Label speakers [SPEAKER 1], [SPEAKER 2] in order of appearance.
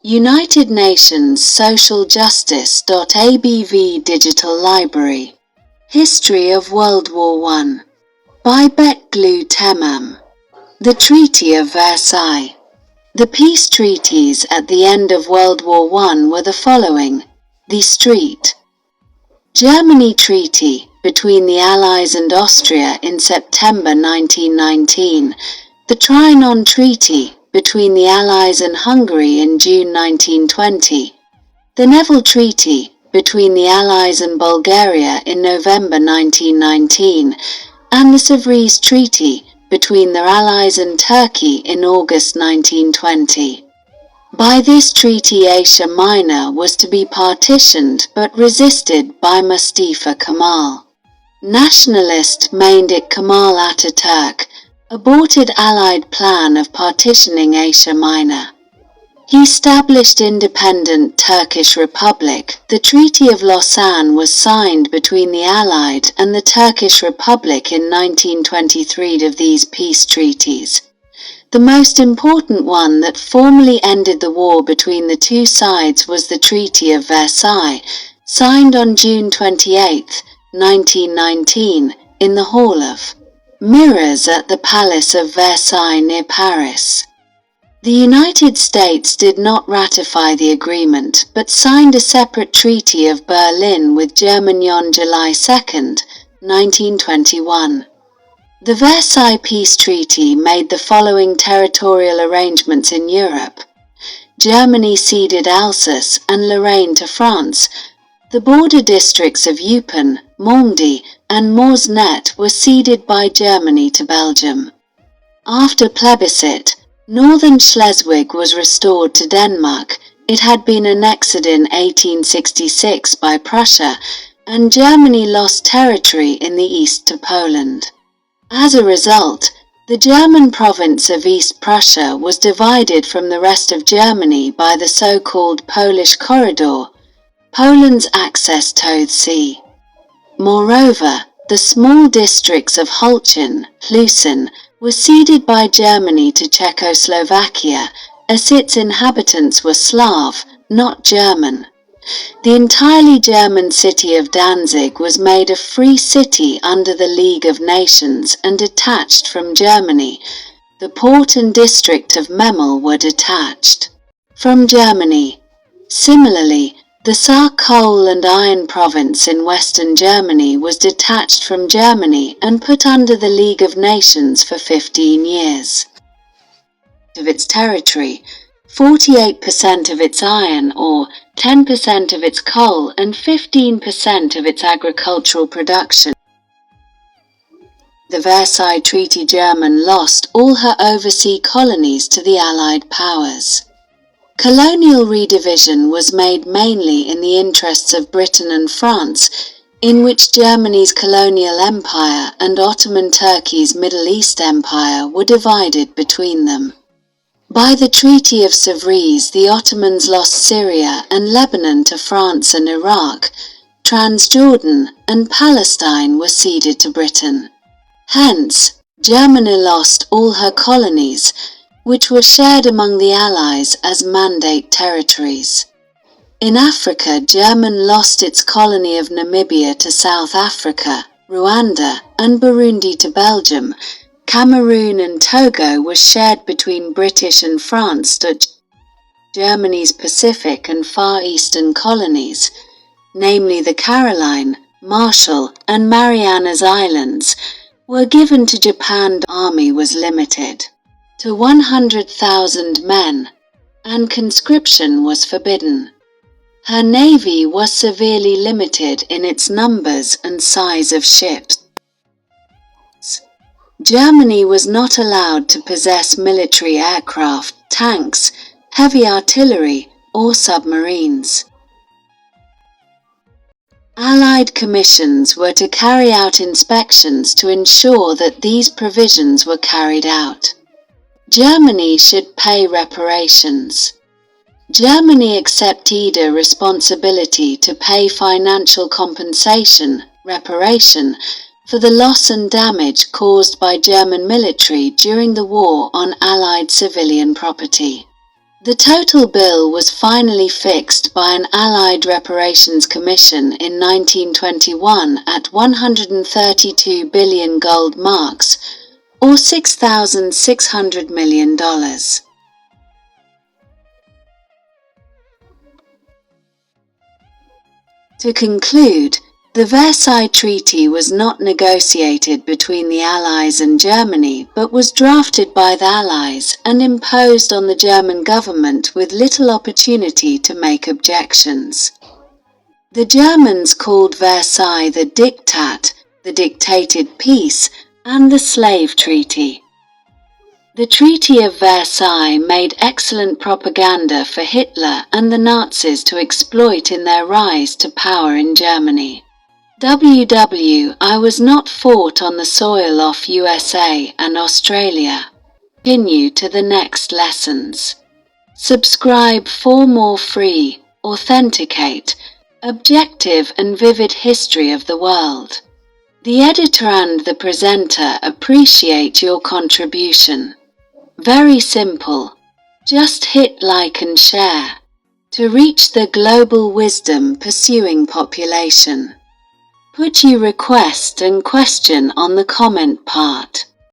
[SPEAKER 1] United Nations Social Justice.abv Digital Library. History of World War I. By Bekglu Temam. The Treaty of Versailles. The peace treaties at the end of World War I were the following: the Germany Treaty, between the Allies and Austria in September 1919, the Trianon Treaty, between the Allies and Hungary in June 1920, the Neville Treaty, between the Allies and Bulgaria in November 1919, and the Sevres Treaty, between the Allies and Turkey in August 1920. By this treaty Asia Minor was to be partitioned but resisted by Mustefa Kemal. Nationalist mained it Kemal Ataturk, aborted Allied plan of partitioning Asia Minor. He established independent Turkish Republic. The Treaty of Lausanne was signed between the Allied and the Turkish Republic in 1923. Of these peace treaties, the most important one that formally ended the war between the two sides was the Treaty of Versailles, signed on June 28, 1919, in the Hall of Mirrors at the Palace of Versailles near Paris. The United States did not ratify the agreement but signed a separate Treaty of Berlin with Germany on July 2, 1921. The Versailles Peace Treaty made the following territorial arrangements in Europe. Germany ceded Alsace and Lorraine to France. The border districts of Eupen, Normandy, and Morsnet were ceded by Germany to Belgium. After plebiscite, Northern Schleswig was restored to Denmark. It had been annexed in 1866 by Prussia, and Germany lost territory in the east to Poland. As a result, the German province of East Prussia was divided from the rest of Germany by the so-called Polish Corridor, Poland's access to the sea. Moreover, the small districts of Holcim, Hlusen, were ceded by Germany to Czechoslovakia, as its inhabitants were Slav, not German. The entirely German city of Danzig was made a free city under the League of Nations and detached from Germany. The port and district of Memel were detached from Germany. Similarly, the Saar coal and iron province in western Germany was detached from Germany and put under the League of Nations for 15 years. Of its territory, 48% of its iron ore, 10% of its coal, and 15% of its agricultural production. The Versailles Treaty. Germany lost all her overseas colonies to the Allied powers. Colonial redivision was made mainly in the interests of Britain and France, in which Germany's colonial empire and Ottoman Turkey's Middle East empire were divided between them. By the Treaty of Sevres, the Ottomans lost Syria and Lebanon to France and Iraq. Transjordan and Palestine were ceded to Britain. Hence, Germany lost all her colonies, which were shared among the Allies as mandate territories. In Africa, Germany lost its colony of Namibia to South Africa, Rwanda, and Burundi to Belgium. Cameroon and Togo was shared between British and France. Germany's Pacific and Far Eastern colonies, namely the Caroline, Marshall, and Marianas Islands, were given to Japan. The army was limited to 100,000 men, and conscription was forbidden. Her navy was severely limited in its numbers and size of ships. Germany was not allowed to possess military aircraft, tanks, heavy artillery, or submarines. Allied commissions were to carry out inspections to ensure that these provisions were carried out. Germany should pay reparations. Germany accepted a responsibility to pay financial compensation, reparation, for the loss and damage caused by German military during the war on Allied civilian property. The total bill was finally fixed by an Allied Reparations Commission in 1921 at 132 billion gold marks, or $6,600 million. To conclude, the Versailles Treaty was not negotiated between the Allies and Germany, but was drafted by the Allies and imposed on the German government with little opportunity to make objections. The Germans called Versailles the Diktat, the dictated peace, and the Slave Treaty. The Treaty of Versailles made excellent propaganda for Hitler and the Nazis to exploit in their rise to power in Germany. I was not fought on the soil of USA and Australia. Continue to the next lessons. Subscribe for more free, authenticate, objective and vivid history of the world. The editor and the presenter appreciate your contribution. Very simple. Just hit like and share. To reach the global wisdom pursuing population. Put your request and question on the comment part.